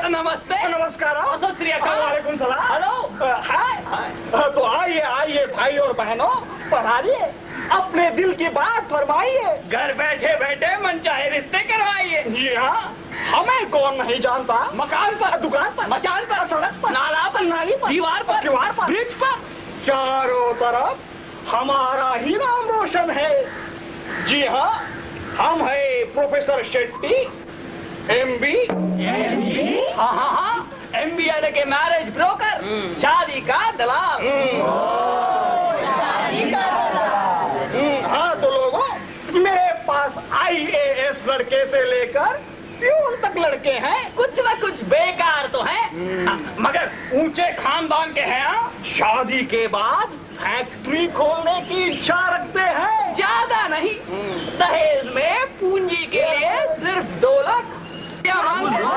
नमस्ते। नमस्कार। सत श्री अकाल। वालेकुम सलाम। हेलो। हाय। तो आइए आइए भाई और बहनों, पधारिए, अपने दिल की बात फरमाइए। घर बैठे बैठे मनचाहे रिश्ते करवाइए। जी हाँ, हमें कौन नहीं जानता। मकान पर, दुकान पर, मकान पर, सड़क पर, नाला पर, नाली पर, दीवार पर, ब्रिज पर, चारों तरफ हमारा ही नाम रोशन है। जी हाँ, हम है प्रोफेसर शेट्टी, MB। हाँ हाँ हाँ, MB यानी के मैरिज ब्रोकर, शादी का दलाल। हाँ तो लोगों, मेरे पास IAS लड़के से लेकर प्यून तक लड़के हैं। कुछ न कुछ बेकार तो हैं, मगर ऊंचे खानदान के हैं। शादी के बाद फैक्ट्री खोलने की इच्छा रखते हैं। ज्यादा नहीं, दहेज में पूंजी के लिए सिर्फ 2 लाख। क्या मांगते हो?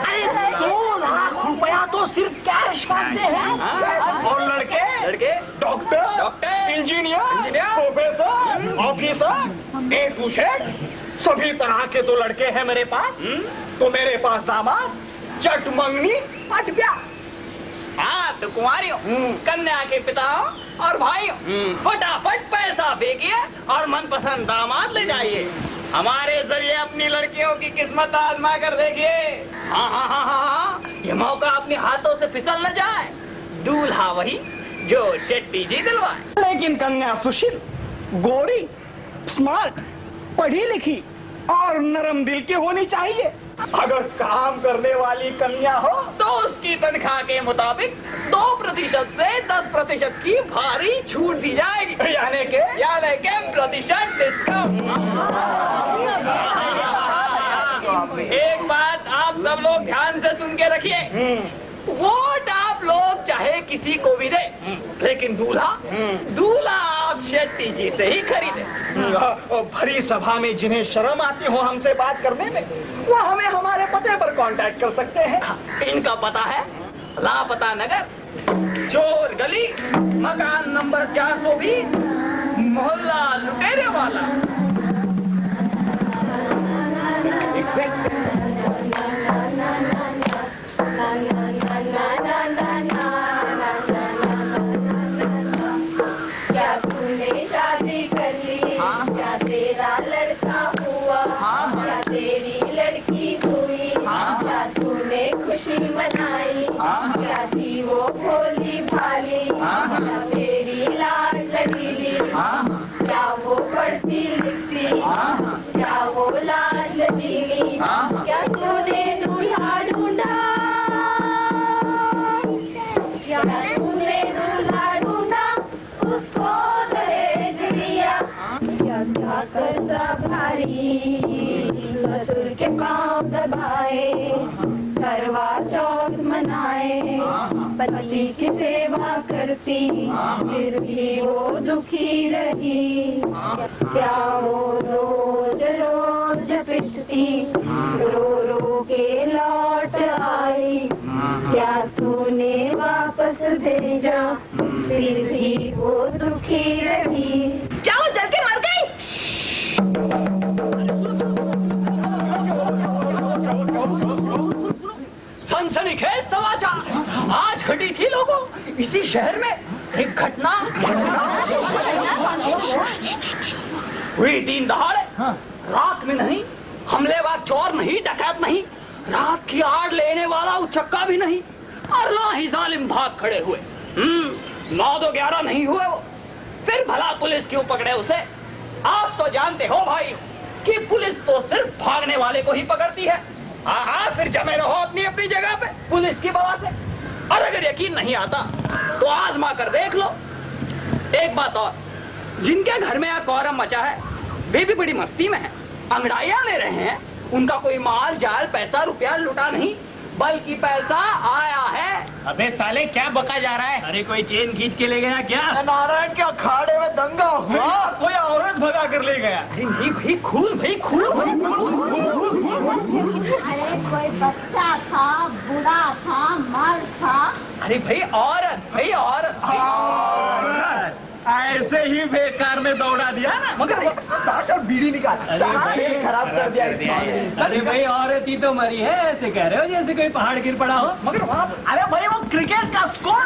अरे 2 लाख रुपया तो सिर्फ कैश मांगते हैं। और लड़के doctor, engineer, professor, officer, A to Z, सभी तरह के तो लड़के हैं मेरे पास। तो मेरे पास दामाद चट मंगनी पट गया। हाँ तो कुंवारियों, कन्या के पिता और भाइयों, फटाफट पैसा फेंकिए और मनपसंद दामाद ले जाइए। हमारे जरिए अपनी लड़कियों की किस्मत आजमा कर देखिए। हाँ हाँ हाँ हाँ हाँ, ये मौका अपने हाथों से फिसल न जाए। दूल्हा वही जो शेट्टी जी दिलवाए। लेकिन कन्या सुशील, गोरी, स्मार्ट, पढ़ी लिखी और नरम दिल की होनी चाहिए। अगर काम करने वाली कन्या हो तो उसकी तनख्वाह के मुताबिक 2% से 10% की भारी छूट दी जाएगी। यानी के प्रतिशत डिस्काउंट। एक बात आप सब लोग ध्यान से सुन के रखिए, वोट आप लोग चाहे किसी को भी दे, लेकिन दूल्हा आप शेट्टी जी से ही खरीदे। भरी सभा में जिन्हें शर्म आती हो हमसे बात करने में, वो हमें हमारे पते पर कांटेक्ट कर सकते हैं। इनका पता है लापता नगर, चोर गली, मकान नंबर 420, मोहल्ला लुटेरे वाला। क्या तूने शादी कर ली? क्या तेरा लड़का हुआ? क्या तेरी लड़की हुई? क्या तूने खुशी मनाई? क्या थी वो भोली भाली? क्या तेरी लाड लड़ीली? क्या वो पढ़ती लिखती? क्या वो लाड लचीली? क्या तूने दूल्हा ढूंढा? क्या तूने दूल्हा ढूंढा? उसको दहेज दिया? क्या कर्जा भारी ससुर के पांव दबाए? करवा चौथ मनाए, पति की सेवा करती, फिर भी वो दुखी रही। क्या वो रोज रोज पिटती, रो रो के लौट आई? क्या तूने वापस भेजा, फिर भी वो दुखी रही? क्या वो जल के मर गई? सनसनीखेज समाचार आज घटी थी लोगों, इसी शहर में एक घटना हुई। 3 दहाड़े, रात में नहीं, हमलेवार चोर नहीं, डकैत नहीं, रात की आड़ लेने वाला उचक्का भी नहीं, और ना ही जालिम भाग खड़े हुए। 9-11 नहीं हुए वो। फिर भला पुलिस क्यों पकड़े उसे? आप तो जानते हो भाई कि पुलिस तो सिर्फ भागने वाले को ही पकड़ती है। हाँ, फिर जमे रहो अपनी अपनी जगह पे पुलिस की बवा से। और अगर यकीन नहीं आता तो आजमा कर देख लो। एक बात और, जिनके घर में यहाँ कौरम मचा है वे भी बड़ी मस्ती में हैं, अंगड़ाइयाँ ले रहे हैं। उनका कोई माल जाल पैसा रुपया लुटा नहीं, बल्कि पैसा आया है। अबे साले क्या बका जा रहा है? अरे कोई चेन खींच के ले गया क्या? नारायण के अखाड़े में दंगा हुआ, कोई औरत भगा कर ले गया। नहीं भाई, खून भाई, खून। अरे कोई बच्चा था, बूढ़ा था, मर्द था। अरे भाई औरत, भाई औरत। ऐसे ही बेकार में दौड़ा दिया ना। मगर डॉक्टर बीड़ी निकाल खेल खराब कर दिया अरे भाई औरत ही तो मरी है, ऐसे कह रहे हो जैसे कोई पहाड़ गिर पड़ा हो। मगर वहाँ अरे भाई वो क्रिकेट का स्कोर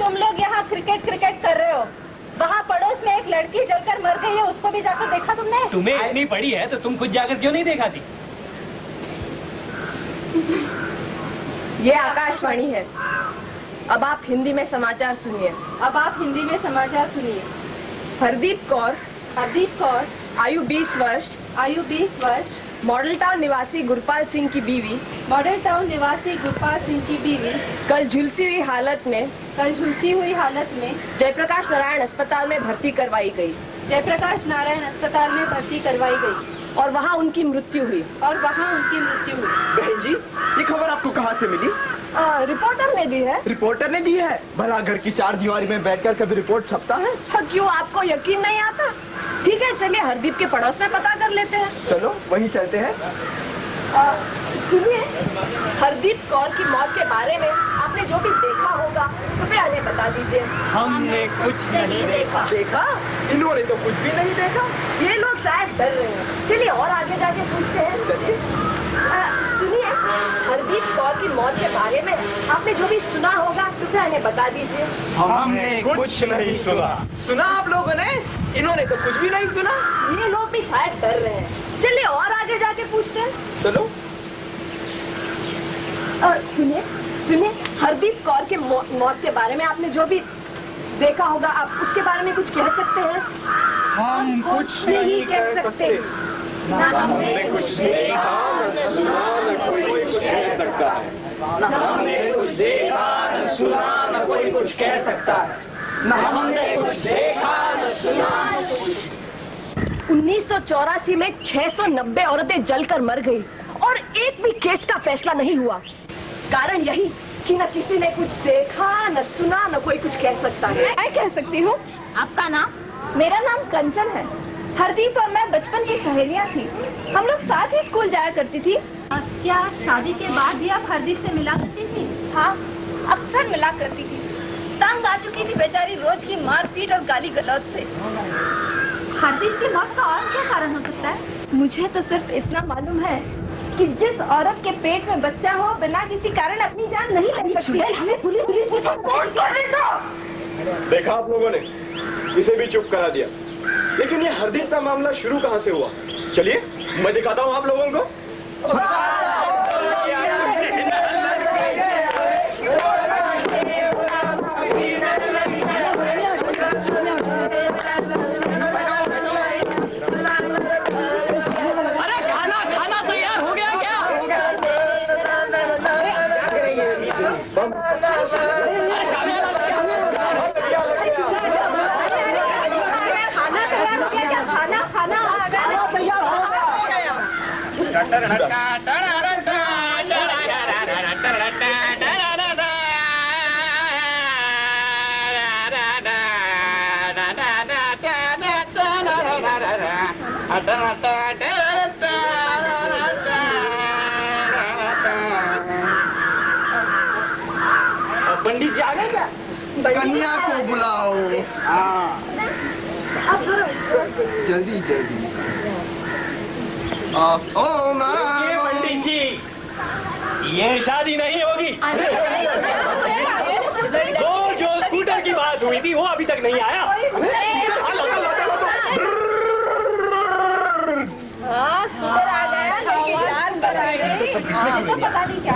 तुम लोग यहाँ क्रिकेट कर रहे हो। वहाँ पड़ोस में एक लड़की जलकर मर गई है, उसको भी जाकर देखा तुमने? तुम्हें इतनी पड़ी है तो तुम खुद जाकर क्यों नहीं देखा थी? ये आकाशवाणी है। अब आप हिंदी में समाचार सुनिए। हरदीप कौर आयु 20 वर्ष, मॉडल टाउन निवासी गुरपाल सिंह की बीवी, कल झुलसी हुई हालत में जयप्रकाश नारायण अस्पताल में भर्ती करवाई गई और वहाँ उनकी मृत्यु हुई। बहन जी ये खबर आपको कहाँ से मिली? रिपोर्टर ने दी है। रिपोर्टर ने दी है? भला घर की चार दीवारी में बैठकर कभी रिपोर्ट छपता है? क्यों आपको यकीन नहीं आता? ठीक है चलिए हरदीप के पड़ोस में पता कर लेते हैं। चलो वहीं चलते हैं। सुनिए, हरदीप कौर की मौत के बारे में आपने जो भी देखा होगा कृपया हमें बता दीजिए। हमने कुछ नहीं देखा। देखा? इन्होंने तो कुछ भी नहीं देखा। ये लोग शायद डर रहे हैं। चलिए और आगे जाके पूछते हैं। चलिए। सुनिए, हरदीप कौर की मौत के बारे में आपने जो भी सुना होगा कृपया हमें बता दीजिए। हमने कुछ नहीं सुना। सुना आप लोगों ने? इन्होंने तो कुछ भी नहीं सुना। ये लोग भी शायद डर रहे हैं। चलिए और आगे जाके पूछते हैं। चलो। सुनिए, हरदीप कौर के मौत के बारे में आपने जो भी देखा होगा आप उसके बारे में कुछ कह सकते हैं? हम कुछ नहीं कह सकते। हमने कुछ देखा न सुना न कोई कुछ कह सकता है। हमने कुछ देखा न सुना न कोई कुछ कह सकता है। हमने कुछ देखा न सुना। 1984 में 690 औरतें जलकर मर गई और एक भी केस का फैसला नहीं हुआ। कारण यही कि न किसी ने कुछ देखा न सुना न कोई कुछ कह सकता है। मैं कह सकती हूँ। आपका नाम? मेरा नाम कंचन है। हरदीप और मैं बचपन की सहेलियाँ थी। हम लोग साथ ही स्कूल जाया करती थी। क्या शादी के बाद भी आप हरदीप से मिला करती थी? हाँ, अक्सर मिला करती थी। तंग आ चुकी थी बेचारी रोज की मारपीट और गाली गलौज से। हरदीप की मौत का और क्या कारण हो सकता है? मुझे तो सिर्फ इतना मालूम है कि जिस औरत के पेट में बच्चा हो बिना किसी कारण अपनी जान नहीं ले सकती है। हमें पुलिस देखा आप लोगों ने, इसे भी चुप करा दिया। लेकिन ये हरदीप का मामला शुरू कहाँ से हुआ? चलिए मैं दिखाता हूँ आप लोगों को। अरे खाना तैयार हो गया क्या? पंडित जी आ गए क्या? कन्या को बुलाओ। जल्दी जल्दी। ओम नारायण। पंडित जी, ये शादी नहीं होगी। वो जो स्कूटर की बात हुई थी वो अभी तक नहीं आया। हाँ, स्कूटर आ गया, जान बच गई। तो पता नहीं क्या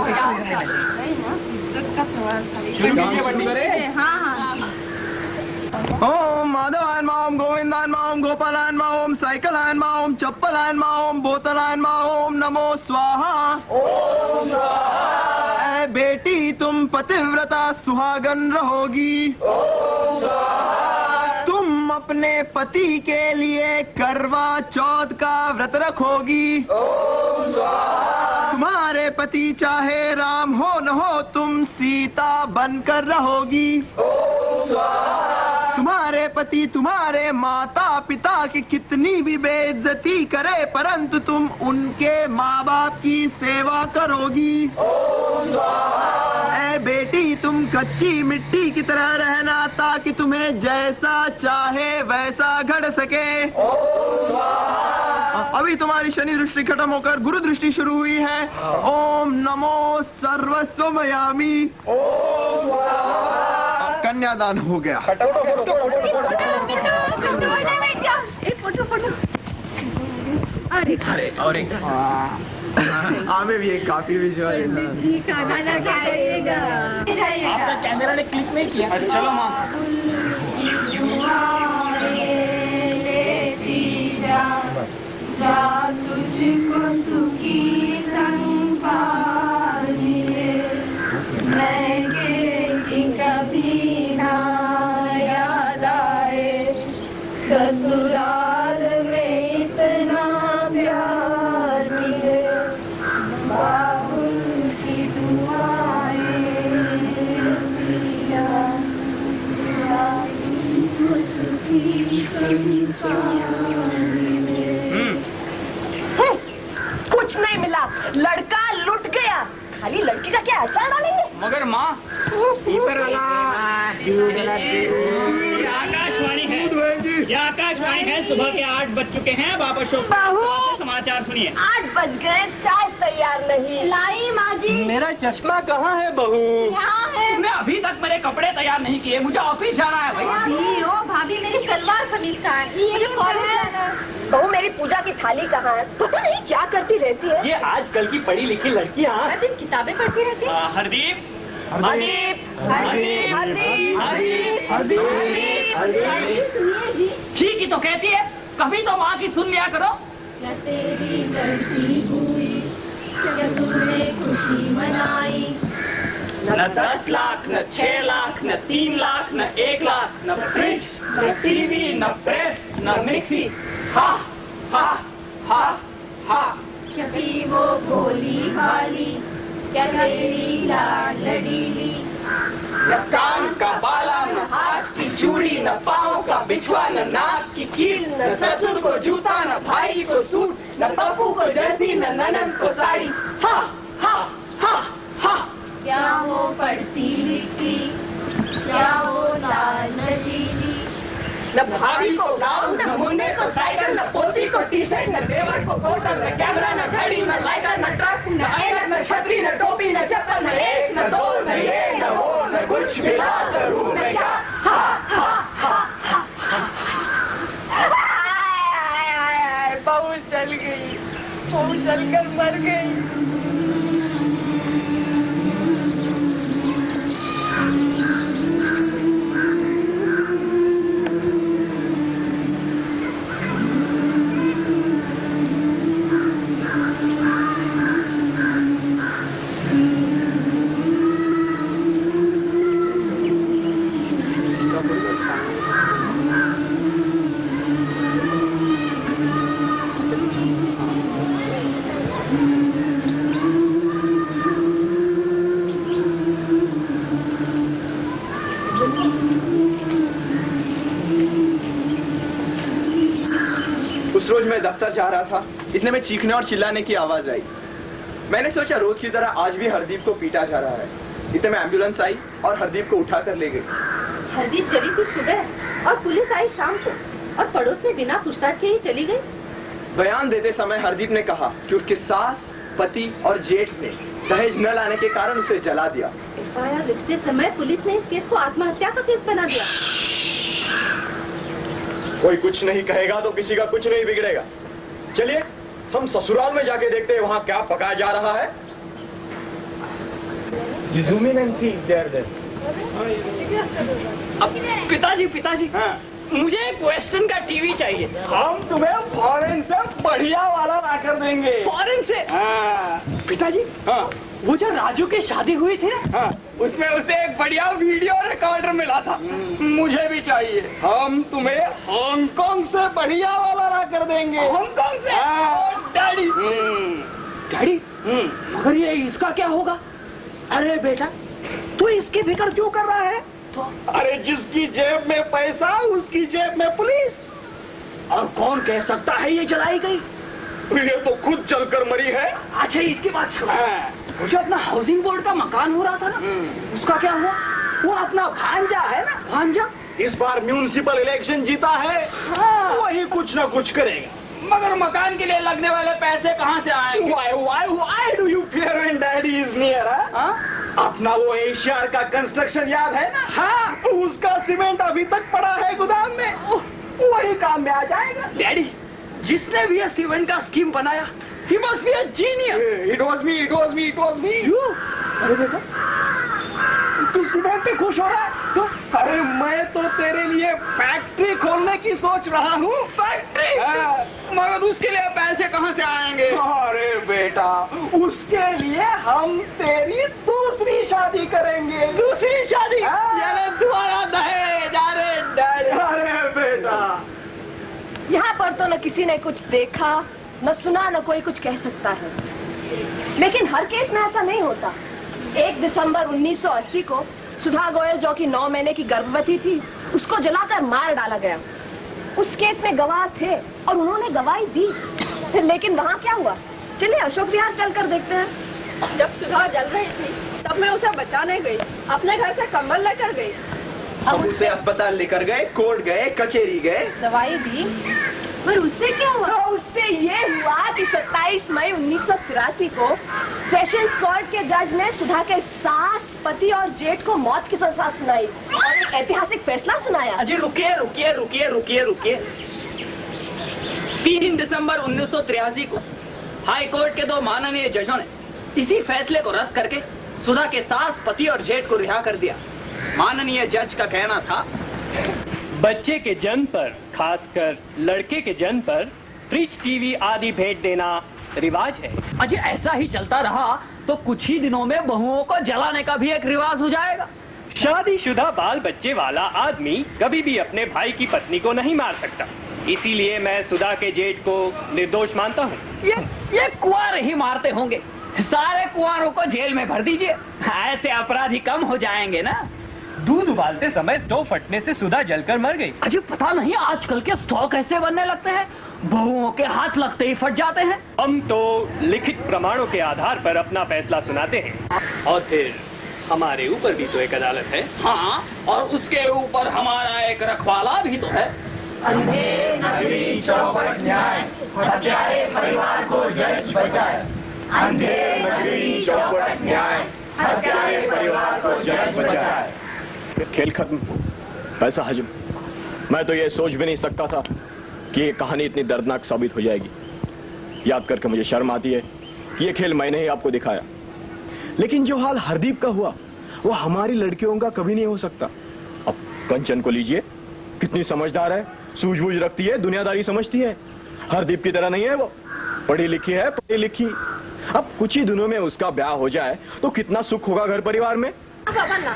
ओम माधवायन माम गोविंदायन माम गोपालायन माम साइकिलायन माम चप्पलायन माम बोतलायन माम नमो स्वाहा। ओम स्वाहा। बेटी तुम पतिव्रता सुहागन रहोगी। ओम स्वाहा। तुम अपने पति के लिए करवा चौथ का व्रत रखोगी। ओम स्वाहा। तुम्हारे पति चाहे राम हो न हो तुम सीता बनकर रहोगी। ओम स्वाहा। तुम्हारे पति तुम्हारे माता पिता की कितनी भी बेइज्जती करे परंतु तुम उनके माँ बाप की सेवा करोगी। ओम स्वाहा। बेटी तुम कच्ची मिट्टी की तरह रहना ताकि तुम्हें जैसा चाहे वैसा घड़ सके। अभी तुम्हारी शनि दृष्टि खत्म होकर गुरु दृष्टि शुरू हुई है। ओम नमो सर्वस्वमयामी। कन्यादान हो गया। अरे और एक हमें भी एक काफी विजुअल है। खाना खाइएगा। आपका कैमरा ने क्लिक नहीं किया। चलो माँ। तुझको सुखी संसार मिले, महंगे कभी ना याद आए, ससुराल में इतना प्यार मिले, बाबुल की दुआएं दिया, तुझको सुखी संसार मिले। कुछ नहीं मिला, लड़का लुट गया। खाली लड़की का क्या अचार डालेंगे? मगर माँ आकाशवाणी है, ये आकाशवाणी है। सुबह के 8 बज चुके हैं। बाबा शोक समाचार सुनिए। 8 बज गए, चाय तैयार नहीं। लाई माँ जी, मेरा चश्मा कहाँ है बहू? यहाँ है। मैं अभी तक मेरे कपड़े तैयार नहीं किए, मुझे ऑफिस जाना है भाई। भाभी, ओ भाभी, मेरी सलवार कमीज कहाँ है? ये कौन है? बहू मेरी पूजा की थाली कहाँ है? पता नहीं क्या करती रहती है। ये आजकल की पढ़ी लिखी लड़कियाँ। हर दिन किताबें पढ़ती रहती है। हरदीप हरदीप, हरदीप, हरदीप, हरदीप, हरदीप। सुनिए जी, ठीक ही तो कहती है, कभी तो माँ की सुन लिया करो। क्या तेरी गलती हुई, क्या तूने खुशी मनाई, न 10 लाख, न 6 लाख, न 3 लाख, न 1 लाख, न फ्रिज, न टीवी, न प्रेस, न मिक्सी। हा हा हा हा। क्या थी वो भोली भाली, क्या तेरी लाड लडीली, न कान का बाला, न हाथ की चूड़ी, न पाँव का बिछुआ, न नाक की कील, न ससुर को जूता, न भाई को सूट, न पप्पू को जर्सी, न ननद को साड़ी। हा हा हा हा। क्या वो पढ़ती लिखती, क्या वो लाल लडीली, न भाभी को ब्लाउज, न मुन्ने को साइकिल, न पोती को टी शर्ट, न देवर को बोतल, न कैमरा, न घड़ी, न लाइटर, न ट्रक, न ऐनक, न छतरी, न टोपी, न चप्पल, न एक, न दो, न ये, न वो, न कुछ मिला करूं मैं क्या। हा हा हा हा। बहू जल गई, बहू जलकर मर गई। उस रोज मैं दफ्तर जा रहा था, इतने में चीखने और चिल्लाने की आवाज आई। मैंने सोचा रोज की तरह आज भी हरदीप को पीटा जा रहा है। इतने में एम्बुलेंस आई और हरदीप को उठा कर ले गई। हरदीप चली थी सुबह और पुलिस आई शाम को, और पड़ोस में बिना पूछताछ के ही चली गई। बयान देते समय हरदीप ने कहा कि उसके सास, पति और जेठ ने दहेज न लाने के कारण उसे जला दिया। FIR लिखते समय पुलिस ने इस केस को आत्महत्या का केस बना दिया। कोई कुछ नहीं कहेगा तो किसी का कुछ नहीं बिगड़ेगा। चलिए हम ससुराल में जाके देखते हैं वहाँ क्या पकाया जा रहा है। अब पिताजी हाँ। मुझे एक वेस्टर्न का टीवी चाहिए। हम तुम्हें फॉरेन से बढ़िया वाला ला कर देंगे। फॉरेन से? हाँ। पिताजी, हाँ। वो जो राजू की शादी हुई थी ना, हाँ। उसमें उसे एक बढ़िया वीडियो रिकॉर्डर मिला था। मुझे भी चाहिए। हम तुम्हें हांगकांग से बढ़िया वाला ला कर देंगे। हांगकांग से? हाँ। ओ, डैडी डैडी, मगर ये इसका क्या होगा? अरे बेटा, तू इसकी फिक्र क्यों कर रहा है? तो अरे जिसकी जेब में पैसा उसकी जेब में पुलिस। और कौन कह सकता है ये जलाई गई? ये तो खुद जलकर मरी है। अच्छा, इसकी बात छोड़। वो जो अपना हाउसिंग बोर्ड का मकान हो रहा था ना, उसका क्या हुआ? वो अपना भांजा है ना, भांजा इस बार म्यूनिसिपल इलेक्शन जीता है, वही कुछ ना कुछ करेगा। मगर मकान के लिए लगने वाले पैसे कहाँ से आएंगे? Why do you fear when daddy is near? अपना वो एशियार का कंस्ट्रक्शन याद है ना? हाँ, उसका सीमेंट अभी तक पड़ा है गोदाम में, वही काम में आ जाएगा। डैडी, जिसने भी ये सीमेंट का स्कीम बनाया, he must be a genius. It was me. अरे बेटा, तू सीमेंट पे खुश हो रहा है? तो अरे मैं तो तेरे लिए फैक्ट्री खोलने की सोच रहा हूँ। फैक्ट्री? मगर उसके लिए पैसे कहाँ से आएंगे? अरे बेटा, उसके लिए हम तेरी दूसरी शादी करेंगे। दूसरी शादी? यानी दोबारा दहेज? अरे डैडी, अरे बेटा, यहाँ पर तो न किसी ने कुछ देखा, न सुना, न कोई कुछ कह सकता है। लेकिन हर केस में ऐसा नहीं होता। 1 दिसंबर 1980 को सुधा गोयल, जो कि 9 महीने की गर्भवती थी, उसको जलाकर मार डाला गया। उस केस में गवाह थे और उन्होंने गवाही दी। लेकिन वहाँ क्या हुआ? चलिए अशोक विहार चलकर देखते हैं। जब सुधा जल रही थी तब मैं उसे बचाने गई, अपने घर से कंबल लेकर गई। हम उसे अस्पताल लेकर गए, कोर्ट गए, कचहरी गए, दवाई दी, पर उससे क्या हुआ? तो उससे ये हुआ कि 27 मई 1983 को सेशंस कोर्ट के जज ने सुधा के सास, पति और जेठ को मौत की सजा सुनाई और एक ऐतिहासिक फैसला सुनाया। अजी रुकिए। 3 दिसंबर 1983 को हाई कोर्ट के 2 माननीय जजों ने इसी फैसले को रद्द करके सुधा के सास, पति और जेठ को रिहा कर दिया। माननीय जज का कहना था, बच्चे के जन्म पर, खासकर लड़के के जन्म पर फ्रिज, टीवी आदि भेंट देना रिवाज है। अजी ऐसा ही चलता रहा तो कुछ ही दिनों में बहुओं को जलाने का भी एक रिवाज हो जाएगा। शादीशुदा बाल बच्चे वाला आदमी कभी भी अपने भाई की पत्नी को नहीं मार सकता। इसीलिए मैं सुधा के जेठ को निर्दोष मानता हूँ। ये कुंवार ही मारते होंगे। सारे कुंवारों को जेल में भर दीजिए, ऐसे अपराधी कम हो जाएंगे ना। दूध उबालते समय स्टोव फटने से सुधा जलकर मर गई। अजी पता नहीं आजकल के स्टोव कैसे बनने लगते हैं, बहुओं के हाथ लगते ही फट जाते हैं। हम तो लिखित प्रमाणों के आधार पर अपना फैसला सुनाते हैं और फिर हमारे ऊपर भी तो एक अदालत है। हाँ, और उसके ऊपर हमारा एक रखवाला भी तो है। अंधे नगरी चौपट न्याय, हत्यारे परिवार को जज बचाए। अंधे नगरी चौपट न्याय, हत्यारे परिवार को जज बचाए। खेल खत्म, पैसा हजम। मैं तो ये सोच भी नहीं सकता था कि ये कहानी इतनी दर्दनाक साबित हो जाएगी। याद करके मुझे शर्म आती है कि ये खेल मैंने ही आपको दिखाया। लेकिन जो हाल हरदीप का हुआ वो हमारी लड़कियों का कभी नहीं हो सकता। अब कंचन को लीजिए, कितनी समझदार है, सूझबूझ रखती है, दुनियादारी समझती है। हरदीप की तरह नहीं है, वो पढ़ी लिखी है, पढ़ी लिखी। अब कुछ ही दिनों में उसका ब्याह हो जाए तो कितना सुख होगा घर परिवार में। बाबा ना,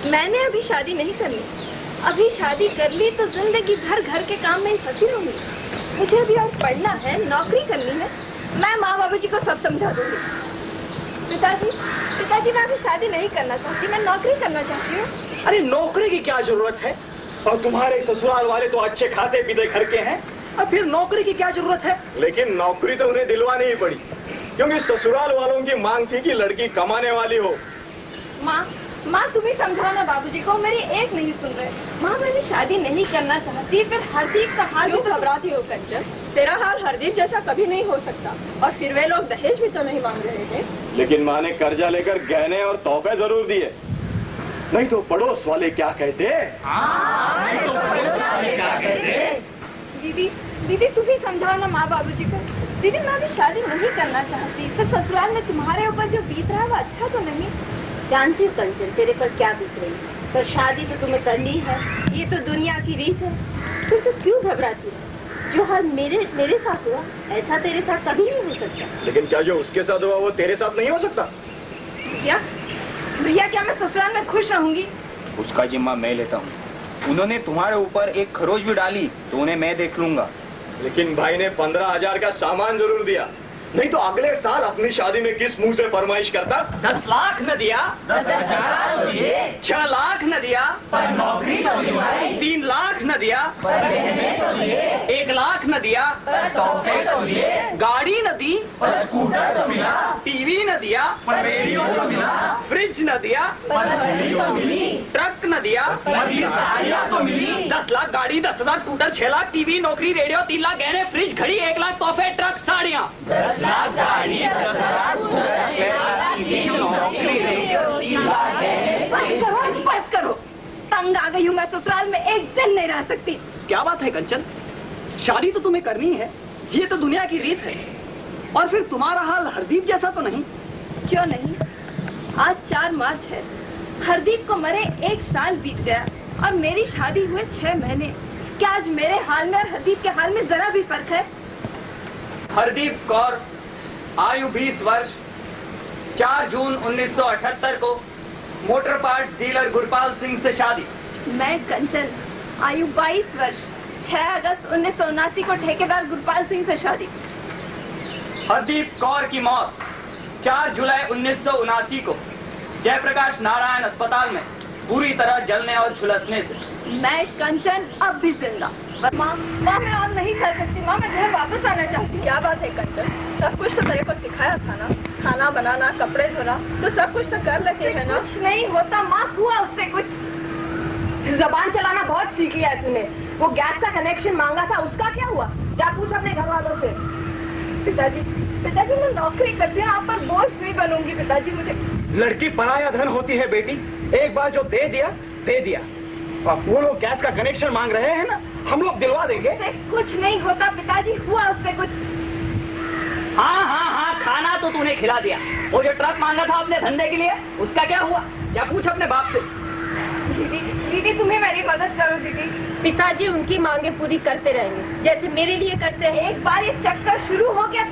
मैंने अभी शादी नहीं करनी। अभी शादी कर ली तो जिंदगी भर घर के काम में ही फंसी रहूंगी। मुझे अभी और पढ़ना है, नौकरी करनी है। मैं माँ बाबू जी को सब समझा दूंगी। पिताजी मैं अभी शादी नहीं करना चाहती, मैं नौकरी करना चाहती हूँ। अरे नौकरी की क्या जरूरत है? और तुम्हारे ससुराल वाले तो अच्छे खाते पीते घर के हैं, अब फिर नौकरी की क्या जरूरत है? लेकिन नौकरी तो उन्हें दिलवानी ही पड़ी, क्योंकि ससुराल वालों की मांग थी कि लड़की कमाने वाली हो। माँ तुम ही समझाना बाबूजी को, मेरी एक नहीं सुन रहे। माँ मैं भी शादी नहीं करना चाहती। फिर हरदीप का हाल भी घबराती हो कंचन, तेरा हाल हरदीप जैसा कभी नहीं हो सकता। और फिर वे लोग दहेज भी तो नहीं मांग रहे थे। लेकिन माँ ने कर्जा लेकर गहने और तोहफे जरूर दिए, नहीं तो पड़ोस वाले क्या कहते। दीदी तुम ही समझाओ ना माँ बाबूजी को। दीदी मैं भी शादी नहीं करना चाहती। फिर ससुराल में तुम्हारे ऊपर जो बीत रहा है वो अच्छा तो नहीं। जानती हूँ कंचन तेरे पर क्या बीत रही है, पर शादी तो तुम्हें करनी है, ये तो दुनिया की रीत है। फिर तो क्यों घबराती है? जो हाल मेरे साथ हुआ ऐसा तेरे साथ कभी नहीं हो सकता। लेकिन क्या जो उसके साथ हुआ वो तेरे साथ नहीं हो सकता? भैया क्या मैं ससुराल में खुश रहूंगी? उसका जिम्मा मैं लेता हूँ। उन्होंने तुम्हारे ऊपर एक खरोच भी डाली तो उन्हें मैं देख लूंगा। लेकिन भाई ने 15,000 का सामान जरूर दिया, नहीं तो अगले साल अपनी शादी में किस मुंह से फरमाइश करता। 10 लाख न दिया, 10,000 तो दिए, 6 लाख न दिया, पर नौकरी तो दिलवाई, 3 लाख न दिया, पर गहने तो दिए, 1 लाख न दिया, पर तोहफे तो दिए, गाड़ी न दी, पर स्कूटर तो मिला, टीवी न दिया पर रेडियो तो मिला, फ्रिज न दिया पर घड़ी तो मिली, ट्रक न दिया पर ये साड़ियाँ तो मिली। 10 लाख गाड़ी, 10,000 स्कूटर, 6 लाख टीवी, नौकरी, रेडियो, 3 लाख गहने, फ्रिज, घड़ी, 1 लाख तोहफे, ट्रक, साड़ियाँ। 10 लाख गाड़ी, 10,000 स्कूटर, 6 लाख टीवी, नौकरी, रेडियो, 3 लाख गहने। बस करो, तंग आ गई हूँ मैं, ससुराल में एक दिन नहीं रह सकती। क्या बात है कंचन, शादी तो तुम्हें करनी है, ये तो दुनिया की रीत है। और फिर तुम्हारा हाल हरदीप जैसा तो नहीं? क्यों नहीं? आज 4 मार्च है, हरदीप को मरे 1 साल बीत गया और मेरी शादी हुए 6 महीने। क्या आज मेरे हाल में और हरदीप के हाल में जरा भी फर्क है? हरदीप कौर, आयु 20 वर्ष, 4 जून 1978 को motor parts dealer Gurpal Singh से शादी। मैं कंचन, आयु 22 वर्ष, 6 अगस्त 1979 को ठेकेदार गुरपाल सिंह से शादी। हरदीप कौर की मौत 4 जुलाई 1979 को जयप्रकाश नारायण अस्पताल में पूरी तरह जलने और झुलसने से। मैं कंचन अब भी जिंदा। माँ मैं और नहीं कर सकती माँ, मैं घर वापस आना चाहती हूँ। क्या बात है कंचन, सब कुछ तो तेरे को सिखाया था ना, खाना बनाना, कपड़े धोना, तो सब कुछ तो कर लेते हैं ना। कुछ नहीं होता माँ, हुआ उससे कुछ। जबान चलाना बहुत सीख लिया है तूने। वो गैस का कनेक्शन मांगा था, उसका क्या हुआ? जा पूछ अपने घर वालों से। पिताजी मैं नौकरी करती हूँ, आप पर बोझ नहीं बनूंगी पिताजी। मुझे लड़की पराया धन होती है बेटी, एक बार जो दे दिया दे दिया। और वो लोग गैस का कनेक्शन मांग रहे हैं ना, हम लोग दिलवा देंगे। कुछ नहीं होता पिताजी, हुआ उससे कुछ। हाँ, खाना तो तूने खिला दिया। वो जो ट्रक मांगा था अपने धंधे के लिए, उसका क्या हुआ? क्या पूछ अपने बाप से। दीदी तुम्हें मेरी मदद करो दीदी। पिताजी उनकी मांगे पूरी करते रहेंगे, जैसे मेरे लिए करते हैं। एक बार ये चक्कर शुरू हो गया।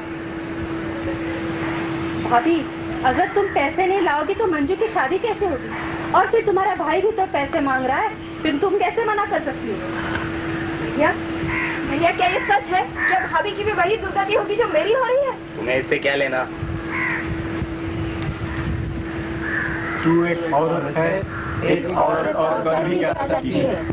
भाभी, अगर तुम पैसे नहीं लाओगी तो मंजू की शादी कैसे होगी? और फिर तुम्हारा भाई भी तो पैसे मांग रहा है, फिर तुम कैसे मना कर सकती हो? भैया क्या ये सच है? क्या भाभी की भी वही दुर्गति होगी जो मेरी हो रही है? तुम्हें इससे क्या लेना? तू एक औरत है, एक औरत और कर भी क्या सकती है।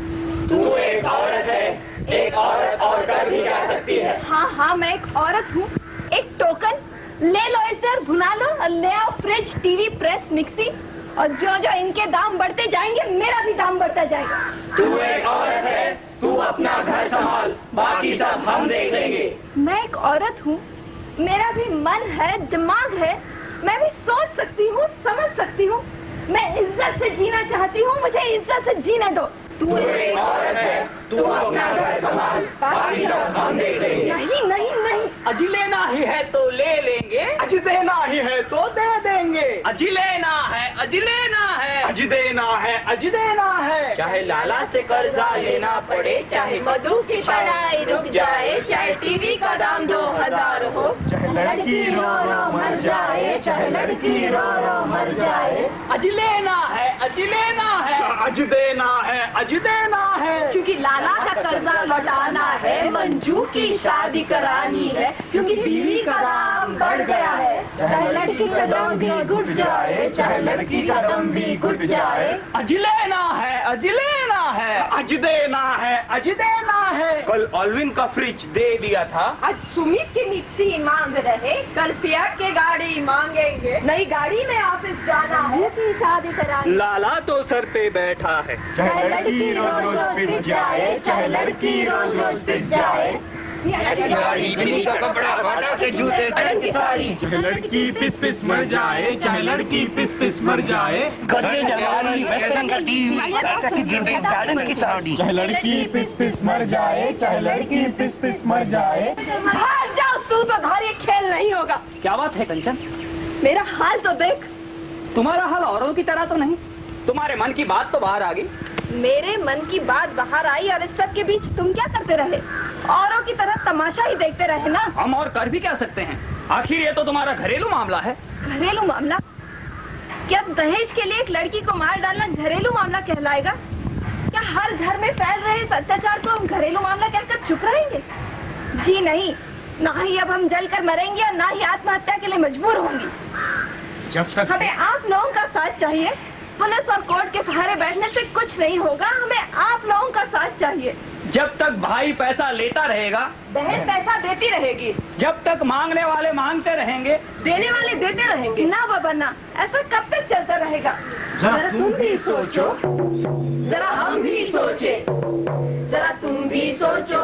तू एक औरत है, एक औरत और कर भी क्या सकती है। हाँ मैं एक औरत हूँ। एक टोकन ले लो इसे और भुना लो, और ले आओ फ्रिज, टीवी, प्रेस, मिक्सी, और जो जो इनके दाम बढ़ते जाएंगे मेरा भी दाम बढ़ता जाएगा। तू एक औरत है, तू अपना घर संभाल, बाकी सब हम देख लेंगे। मैं एक औरत हूँ, मेरा भी मन है, दिमाग है, मैं भी सोच सकती हूँ, समझ सकती हूँ। मैं इज्जत से जीना चाहती हूँ, मुझे इज्जत से जीने दो। तू एक औरत है, तू अपना घर संभाल, बाकी सब हम देख लेंगे। नहीं अजी लेना ही है तो ले लेंगे, अजी देना ही है तो दे देंगे। अजी लेना है, अजी लेना है, अजी देना है, अजी देना है। चाहे लाला से कर्जा लेना पड़े, चाहे मधु की पढ़ाई रुक जाए, चाहे टीवी का दाम 2000 हो, चाहे लड़की रो रो मर जाए, चाहे लड़की रो रो मर जाए। अजी लेना है, अजी लेना है, अजी देना है, अजी देना है। क्योंकि लाला का कर्जा लौटाना है, मंजू की शादी करानी है, क्योंकि बीवी का दाम बढ़ गया है। चाहे लड़की का दम भी घुट जाए, चाहे लड़की का दम भी घुट जाए। अजी लेना है, अजी लेना है, अजी देना है, अजी देना है। कल ऑलविन का फ्रिज दे दिया था, आज सुमित की मिक्सी मांग रहे, कल फिएट की गाड़ी मांगेंगे। नई गाड़ी में ऑफिस जाना है कि शादी करानी। लाला तो सर पे बैठा है, चाहे लड़की रोज रोज पिट जाए, चाहे लड़की रोज रोज पिट जाए। का कपड़ा, बाटा के जूते, कड़न की साड़ी। चाहे लड़की पिस पिस मर जाए, चाहे लड़की पिस पिस मर जाए। वेस्टर्न का टीवी, गार्डन की साड़ी। चाहे लड़की पिस पिस मर जाए, चाहे लड़की पिस पिस मर जाए। भाग जाओ, सूत्रधार, ये खेल नहीं होगा। क्या बात है कंचन, मेरा हाल तो देख। तुम्हारा हाल औरों की तरह तो नहीं, तुम्हारे मन की बात तो बाहर आ गई। मेरे मन की बात बाहर आई और इस सब के बीच तुम क्या करते रहे? औरों की तरह तमाशा ही देखते रहे ना। हम और कर भी क्या सकते हैं, आखिर ये तो तुम्हारा घरेलू मामला है। घरेलू मामला? क्या दहेज के लिए एक लड़की को मार डालना घरेलू मामला कहलाएगा? क्या हर घर में फैल रहे इस अत्याचार को हम घरेलू मामला कहकर चुप रहेंगे? जी नहीं, ना ही अब हम जल कर मरेंगे और ना ही आत्महत्या के लिए मजबूर होंगी। जब तक हमें आप लोगों का साथ चाहिए। पुलिस और कोर्ट के सहारे बैठने से कुछ नहीं होगा, हमें आप लोगों का साथ चाहिए। जब तक भाई पैसा लेता रहेगा, बहन पैसा देती रहेगी, जब तक मांगने वाले मांगते रहेंगे, देने वाले देते रहेंगे। ना बाबा ना, ऐसा कब तक चलता रहेगा? जरा तुम भी सोचो, जरा हम भी सोचे, जरा तुम भी सोचो।